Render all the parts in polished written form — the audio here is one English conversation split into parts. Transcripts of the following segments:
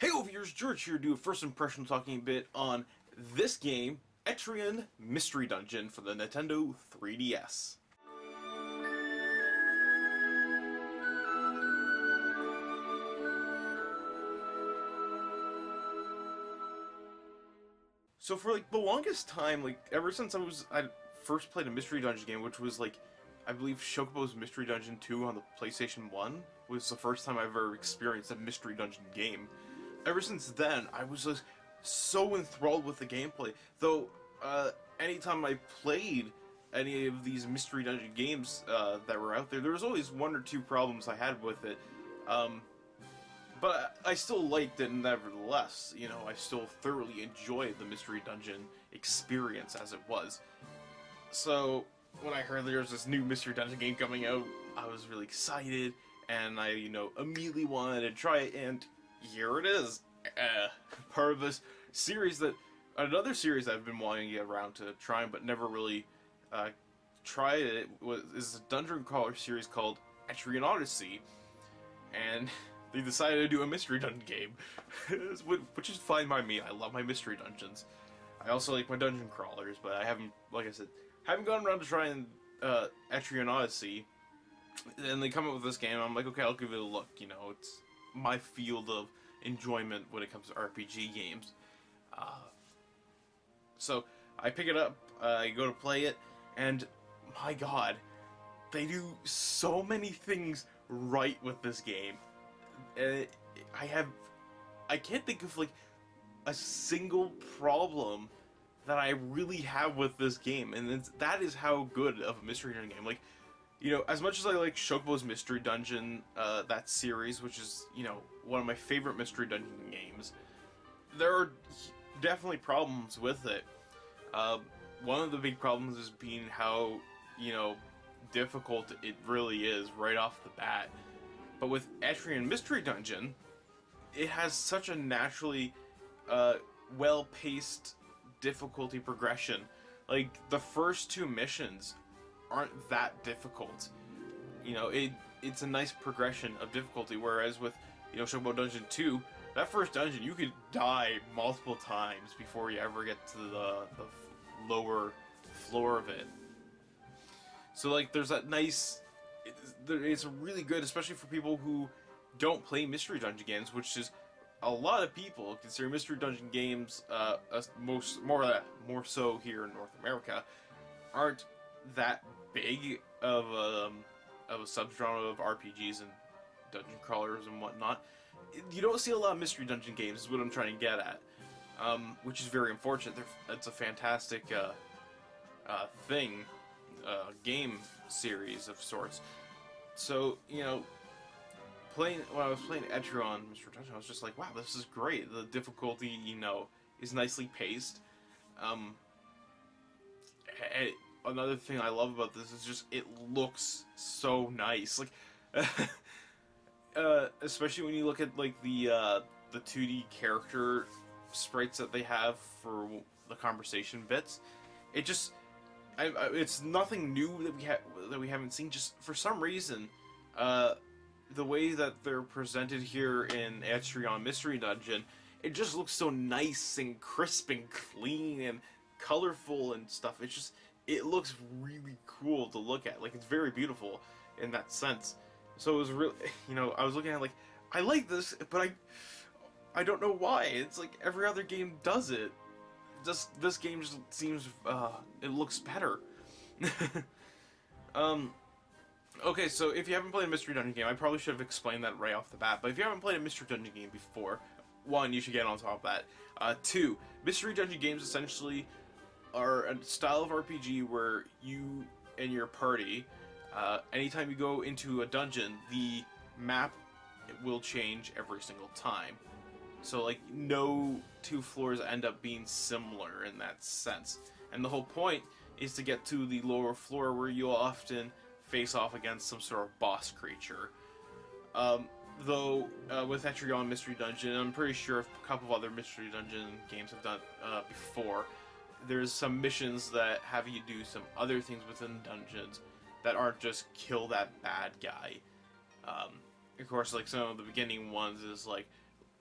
Hey viewers, George here to do a first impression talking a bit on this game, Etrian Mystery Dungeon for the Nintendo 3DS. So for the longest time, ever since I first played a Mystery Dungeon game, which was I believe Chocobo's Mystery Dungeon 2 on the PlayStation 1, was the first time I ever experienced a Mystery Dungeon game. Ever since then, I was just so enthralled with the gameplay. Though, anytime I played any of these Mystery Dungeon games that were out there was always one or two problems I had with it. But I still liked it nevertheless. You know, I still thoroughly enjoyed the Mystery Dungeon experience as it was. So, when I heard there was this new Mystery Dungeon game coming out, I was really excited, and I, immediately wanted to try it, and here it is. Part of this series another series I've been wanting to get around to trying, but never really tried it, is a dungeon crawler series called Etrian Odyssey, and they decided to do a Mystery Dungeon game, which is fine by me. I love my Mystery Dungeons. I also like my dungeon crawlers, but I haven't, like I said, haven't gone around to trying Etrian Odyssey. And they come up with this game, I'm like, okay, I'll give it a look. It's my field of enjoyment when it comes to RPG games. So I pick it up, I go to play it, and my god, they do so many things right with this game. I can't think of a single problem that I really have with this game, and that is how good of a Mystery Dungeon game. As much as I like Chocobo's Mystery Dungeon, that series, which is, one of my favorite Mystery Dungeon games, there are definitely problems with it. One of the big problems is being how, difficult it really is right off the bat. But with Etrian Mystery Dungeon, it has such a naturally, well-paced difficulty progression. The first two missions aren't that difficult. It's a nice progression of difficulty, whereas with, Chocobo Dungeon 2, that first dungeon, you could die multiple times before you ever get to the lower floor of it. So, there's that nice... It's really good, especially for people who don't play Mystery Dungeon games, which is a lot of people consider Mystery Dungeon games, more so here in North America, aren't that big of a subgenre of RPGs and dungeon crawlers and whatnot. You don't see a lot of Mystery Dungeon games, is what I'm trying to get at, which is very unfortunate. It's a fantastic game series of sorts. So, when I was playing Etrian Mystery Dungeon, I was just like, wow, this is great. The difficulty, is nicely paced. Another thing I love about this is just it looks so nice. Especially when you look at the 2D character sprites that they have for the conversation bits. It just it's nothing new that we haven't seen. Just for some reason, the way that they're presented here in Etrian Mystery Dungeon, it just looks so nice and crisp and clean and colorful and stuff. It looks really cool to look at. It's very beautiful in that sense. So it was really, I was looking at I like this, but I don't know why. It's every other game does it. Just this game just seems it looks better. Okay, so if you haven't played a Mystery Dungeon game, I probably should have explained that right off the bat. But if you haven't played a Mystery Dungeon game before, one, you should get on top of that. Two, Mystery Dungeon games essentially are a style of RPG where you and your party, anytime you go into a dungeon, the map will change every single time. So, no two floors end up being similar in that sense. And the whole point is to get to the lower floor where you'll often face off against some sort of boss creature. Though, with Etrian Mystery Dungeon, I'm pretty sure a couple of other Mystery Dungeon games have done before, there's some missions that have you do some other things within dungeons that aren't just kill that bad guy. Of course, some of the beginning ones is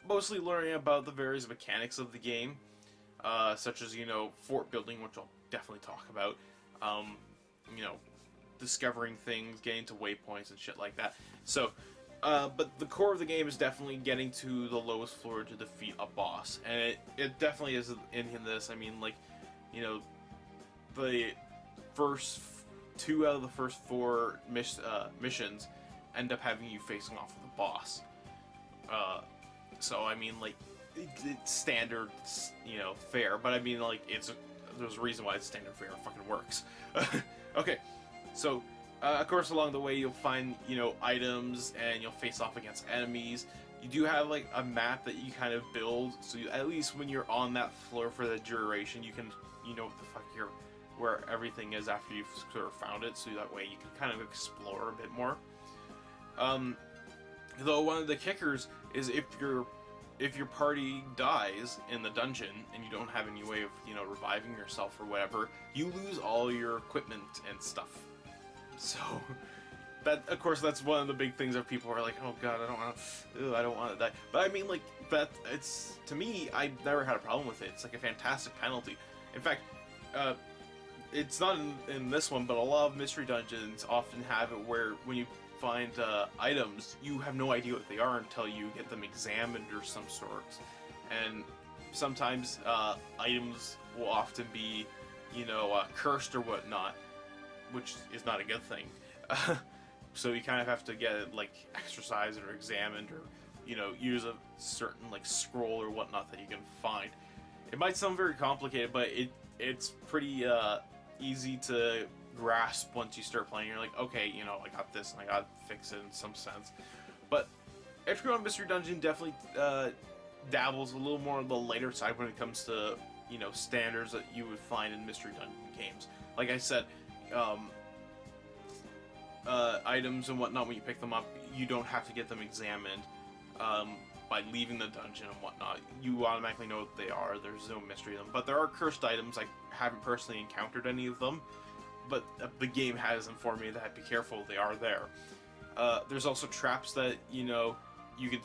mostly learning about the various mechanics of the game, such as, you know, fort building, which I'll definitely talk about, you know, discovering things, getting to waypoints and shit like that. So, but the core of the game is definitely getting to the lowest floor to defeat a boss, and it definitely is in this. I mean, like, you know, the first 2 out of the first 4 missions end up having you facing off with a boss. So I mean, like, it's standard, you know, fare, but I mean, like, there's a reason why it's standard fare. It fucking works. Okay, so of course along the way you'll find, you know, items, and you'll face off against enemies. You do have like a map that you kind of build, so at least when you're on that floor for the duration, you can, you know, what the fuck where everything is after you've sort of found it, so that way you can kind of explore a bit more. Though one of the kickers is if your party dies in the dungeon and you don't have any way of, you know, reviving yourself or whatever, you lose all your equipment and stuff. So that, of course, that's one of the big things that people are like, oh god, I don't want to die. But I mean, like, that, it's, to me, I never had a problem with it. It's like a fantastic penalty. In fact, it's not in this one, but a lot of mystery dungeons often have it where when you find items, you have no idea what they are until you get them examined or some sort. And sometimes items will often be, you know, cursed or whatnot, which is not a good thing. So you kind of have to get it, like, exercised or examined, or, you know, use a certain, like, scroll or whatnot that you can find. It might sound very complicated, but it's pretty easy to grasp once you start playing. You're like, okay, you know, I got this and I gotta fix it in some sense. But Etrian Mystery Dungeon definitely dabbles a little more on the lighter side when it comes to, you know, standards that you would find in Mystery Dungeon games. Like I said, items and whatnot, when you pick them up, you don't have to get them examined by leaving the dungeon and whatnot. You automatically know what they are. There's no mystery to them. But there are cursed items. I haven't personally encountered any of them, but the game has informed me that be careful, they are there. There's also traps that, you know, you could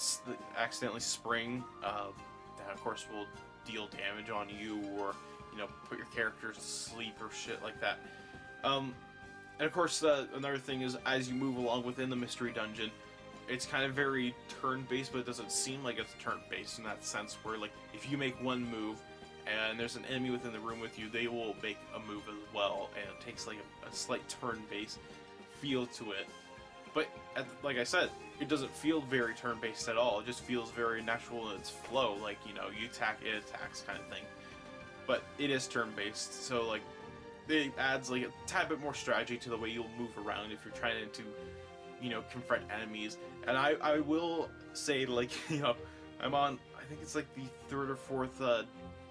accidentally spring, that of course will deal damage on you, or, you know, put your characters to sleep or shit like that. And of course, another thing is, as you move along within the mystery dungeon, it's kind of very turn-based, but it doesn't seem like it's turn-based in that sense, where, like, if you make one move and there's an enemy within the room with you, they will make a move as well, and it takes, like, a slight turn-based feel to it. But, like I said, it doesn't feel very turn-based at all. It just feels very natural in its flow, like, you know, you attack, it attacks kind of thing. But it is turn-based, so, like, it adds, like, a tad bit more strategy to the way you'll move around if you're trying to, you know, confront enemies. And I will say, like, you know, I'm on, I think it's like the 3rd or 4th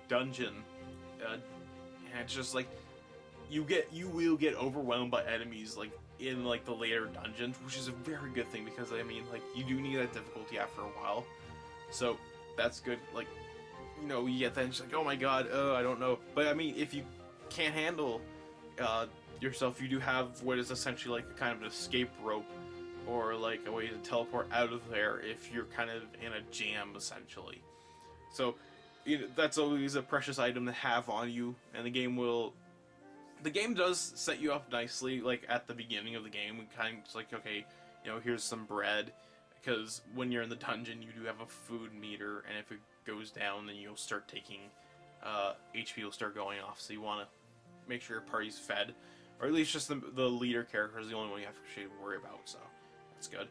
dungeon, and it's just like, you will get overwhelmed by enemies, like, in, like, the later dungeons, which is a very good thing, because, I mean, like, you do need that difficulty after a while, so that's good. Like, you know, you get that, and it's like, oh my god, I don't know. But, I mean, if you can't handle yourself, you do have what is essentially like a kind of an escape rope, or like a way to teleport out of there if you're kind of in a jam, essentially. So, you know, that's always a precious item to have on you, and the game does set you up nicely, like, at the beginning of the game. We kind of just like, okay, you know, here's some bread, because when you're in the dungeon, you do have a food meter, and if it goes down, then you'll start taking, HP will start going off, so you want to make sure your party's fed, or at least just the leader character is the only one you have to worry about, so that's good.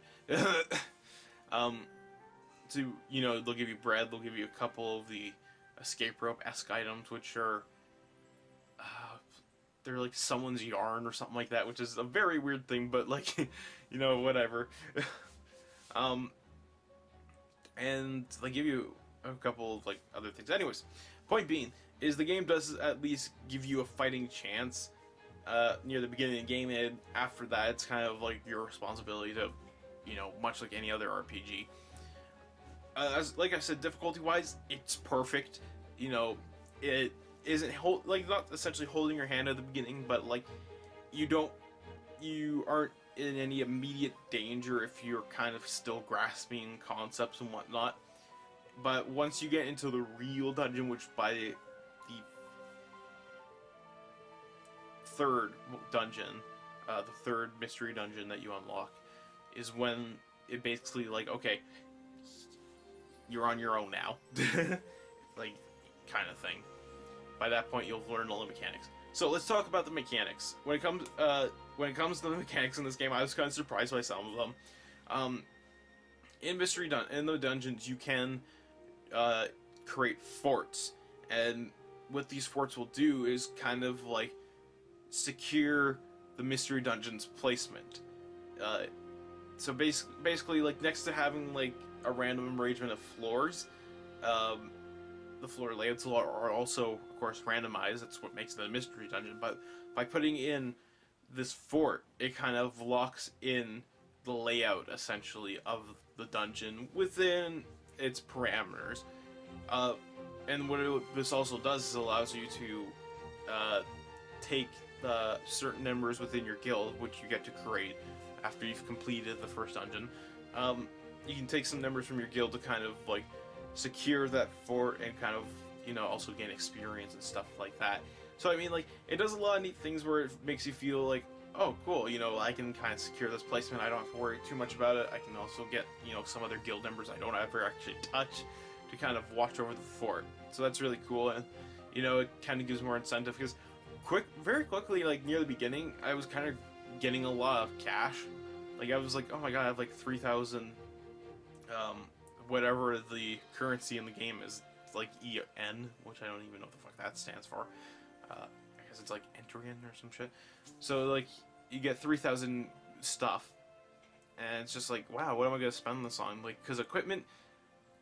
So, you know, they'll give you bread, they'll give you a couple of the escape rope-esque items, which are, they're like someone's yarn or something like that, which is a very weird thing, but, like, you know, whatever. And they give you a couple of, like, other things. Anyways, point being is the game does at least give you a fighting chance near the beginning of the game, and after that it's kind of like your responsibility to, you know, much like any other RPG. Like I said, difficulty-wise, it's perfect. You know, it isn't like, not essentially holding your hand at the beginning, but, like, you aren't in any immediate danger if you're kind of still grasping concepts and whatnot. But once you get into the real dungeon, which by the third dungeon, the third mystery dungeon that you unlock, is when it basically like, okay, you're on your own now, like, kind of thing. By that point, you'll learn all the mechanics. So let's talk about the mechanics. When it comes to the mechanics in this game, I was kind of surprised by some of them. In the dungeons, you can create forts, and what these forts will do is kind of like secure the mystery dungeon's placement. So basically, like, next to having like a random arrangement of floors, the floor layouts are also, of course, randomized. That's what makes it a mystery dungeon. But by putting in this fort, it kind of locks in the layout, essentially, of the dungeon within its parameters. And what this also does is allows you to take the certain numbers within your guild, which you get to create after you've completed the first dungeon. You can take some numbers from your guild to kind of like secure that fort and kind of, you know, also gain experience and stuff like that. So I mean, like, it does a lot of neat things where it makes you feel like, oh cool, you know, I can kind of secure this placement, I don't have to worry too much about it. I can also get, you know, some other guild members I don't ever actually touch to kind of watch over the fort. So that's really cool, and, you know, it kind of gives more incentive, because very quickly, like, near the beginning, I was kind of getting a lot of cash. Like, I was like, oh my god, I have like 3,000, whatever the currency in the game is, like EN, which I don't even know what the fuck that stands for. I guess it's like Etrian or some shit. So, like, you get 3,000 stuff, and it's just like, wow, what am I going to spend this on? Like, because equipment,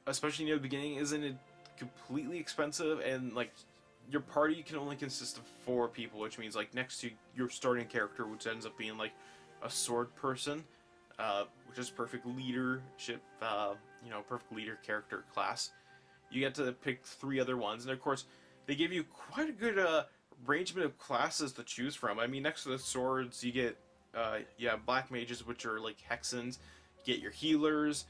especially near the beginning, isn't it completely expensive, and, like, your party can only consist of 4 people, which means, like, next to your starting character, which ends up being, like, a sword person, which is perfect leadership, you know, perfect leader character class. You get to pick 3 other ones, and of course, they give you quite a good arrangement of classes to choose from. I mean, next to the swords, you get, black mages, which are like hexens. You get your healers,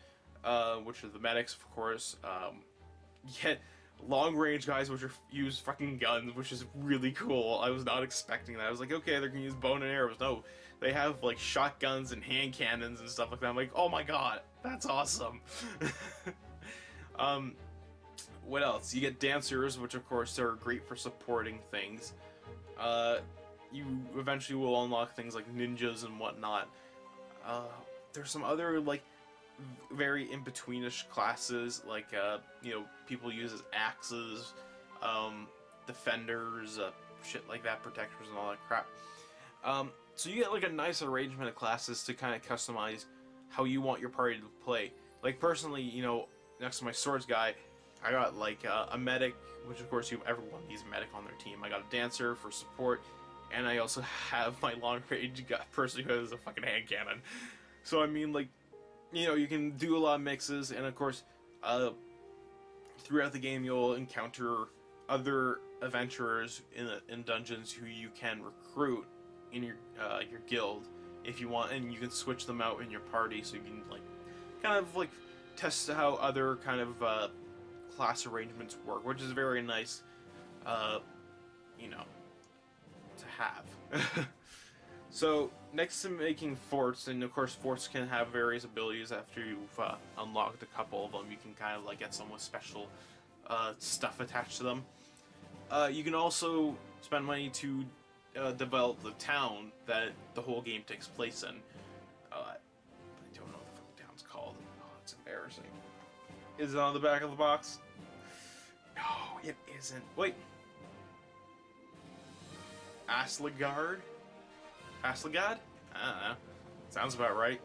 which are the medics, of course. You get long-range guys, which use fucking guns, which is really cool. I was not expecting that. I was like, okay, they're gonna use bow and arrows. No, they have like shotguns and hand cannons and stuff like that. I'm like, oh my god, that's awesome. What else? You get dancers, which of course are great for supporting things. You eventually will unlock things like ninjas and whatnot. There's some other, like, very in-betweenish classes, like, you know, people use as axes, defenders, shit like that, protectors and all that crap. So you get, like, a nice arrangement of classes to kind of customize how you want your party to play. Like, personally, you know, next to my swords guy, I got, like, a medic, which of course everyone needs a medic on their team. I got a dancer for support, and I also have my long-range person who has a fucking hand cannon. So, I mean, like, you know, you can do a lot of mixes, and of course, throughout the game you'll encounter other adventurers in dungeons who you can recruit in your guild if you want, and you can switch them out in your party, so you can, like, kind of, like, test how other kind of class arrangements work, which is very nice, you know, to have. So, next to making forts, and of course forts can have various abilities after you've unlocked a couple of them. You can kind of, like, get some with special stuff attached to them. You can also spend money to develop the town that the whole game takes place in. I don't know what the fucking town's called. Oh, it's embarrassing. Is it on the back of the box? No, it isn't. Wait. Aslagard? Aslagard? I don't know. Sounds about right.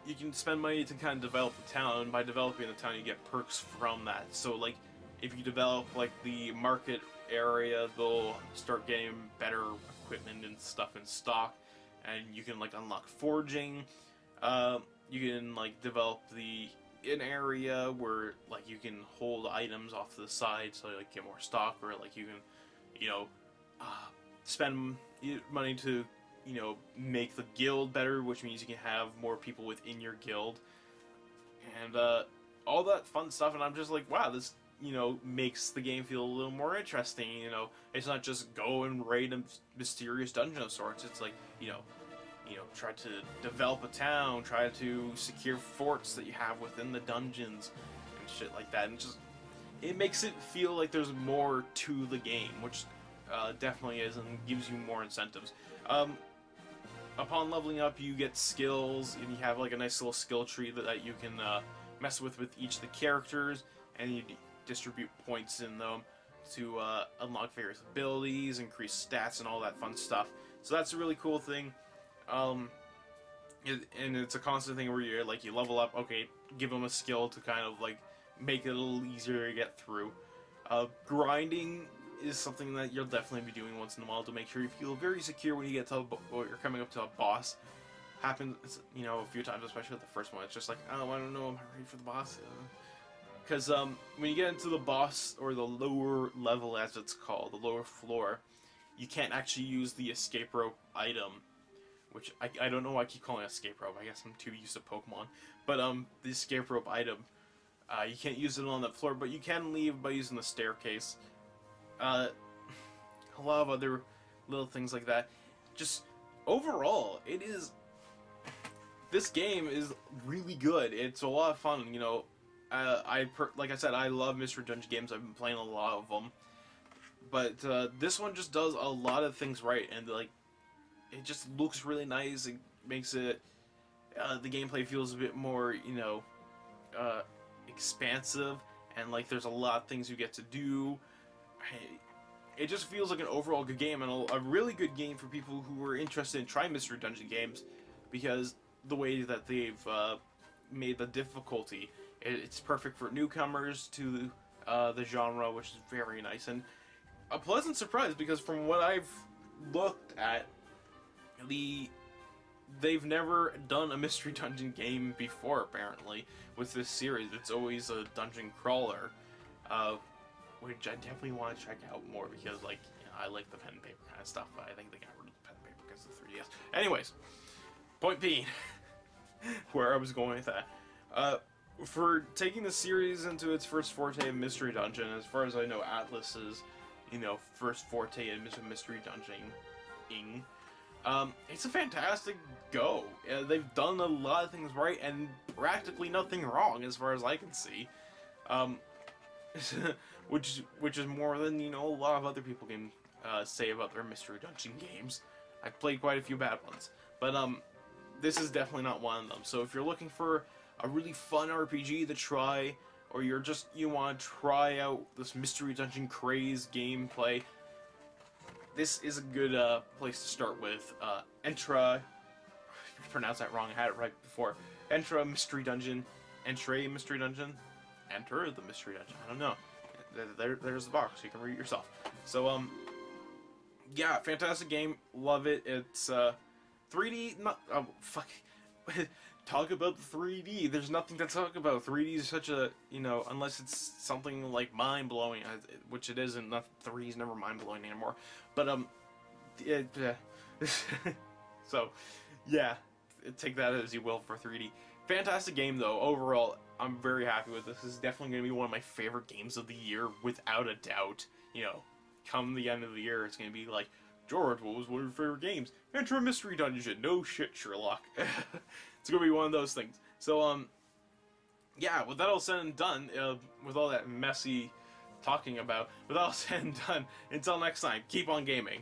You can spend money to kind of develop the town, and by developing the town you get perks from that. So, like, if you develop, like, the market area, they'll start getting better equipment and stuff in stock, and you can, like, unlock forging. You can, like, develop an area where, like, you can hold items off to the side so you, like, get more stock, or, like, you can, you know, spend money to, you know, make the guild better, which means you can have more people within your guild. and all that fun stuff. And I'm just like, wow, this, you know, makes the game feel a little more interesting. You know, it's not just go and raid a mysterious dungeon of sorts. It's like, you know, try to develop a town, try to secure forts that you have within the dungeons and shit like that. And just, it makes it feel like there's more to the game, which definitely is, and gives you more incentives. Upon leveling up, you get skills, and you have like a nice little skill tree that you can mess with each of the characters, and you distribute points in them to unlock various abilities, increase stats, and all that fun stuff. So that's a really cool thing. And it's a constant thing where you're like, you level up, okay, give them a skill to kind of like make it a little easier to get through. Grinding is something that you'll definitely be doing once in a while to make sure you feel very secure when you get to or you're coming up to a boss. Happens, you know, a few times, especially with the first one. It's just like, oh, I don't know, am I ready for the boss? Because when you get into the boss, or the lower level as it's called, the lower floor, you can't actually use the escape rope item. Which, I don't know why I keep calling it escape rope. I guess I'm too used to Pokemon. But, the escape rope item, you can't use it on that floor, but you can leave by using the staircase. A lot of other little things like that. Just, overall, this game is really good. It's a lot of fun, you know. Like I said, I love Mystery Dungeon games. I've been playing a lot of them. But, this one just does a lot of things right, and, like, it just looks really nice. It makes it, the gameplay feels a bit more, you know, expansive, and like there's a lot of things you get to do. It just feels like an overall good game, and a really good game for people who are interested in trying Mystery Dungeon games, because the way that they've made the difficulty, it's perfect for newcomers to the genre, which is very nice, and a pleasant surprise, because from what I've looked at, they've never done a Mystery Dungeon game before, apparently, with this series. It's always a dungeon crawler, which I definitely want to check out more, because, like, you know, I like the pen and paper kind of stuff, but I think they got rid of the pen and paper because of the 3DS. Anyways, point being, where I was going with that, for taking the series into its first forte of Mystery Dungeon, as far as I know, Atlas's, you know, first forte in Mystery Dungeon-ing, it's a fantastic go. They've done a lot of things right and practically nothing wrong, as far as I can see. Which is more than, you know, a lot of other people can say about their Mystery Dungeon games. I've played quite a few bad ones, but this is definitely not one of them. So if you're looking for a really fun RPG to try, or you want to try out this Mystery Dungeon craze gameplay, this is a good place to start with. Entra, I pronounced that wrong, I had it right before. Enter Mystery Dungeon. Enter Mystery Dungeon? Enter the Mystery Dungeon, I don't know. There's the box, you can read it yourself. So, yeah, fantastic game, love it. It's 3D, not, oh, fuck. Talk about the 3D, there's nothing to talk about. 3D is such a, you know, unless it's something like mind-blowing, which it isn't. 3D is never mind-blowing anymore. But, so, yeah, take that as you will for 3D. Fantastic game, though. Overall, I'm very happy with this. This is definitely going to be one of my favorite games of the year, without a doubt. You know, come the end of the year, it's going to be like, George, what was one of your favorite games? Enter a Mystery Dungeon. No shit, Sherlock. It's going to be one of those things. So, yeah, with that all said and done, with all that messy talking about, with all said and done, until next time, keep on gaming.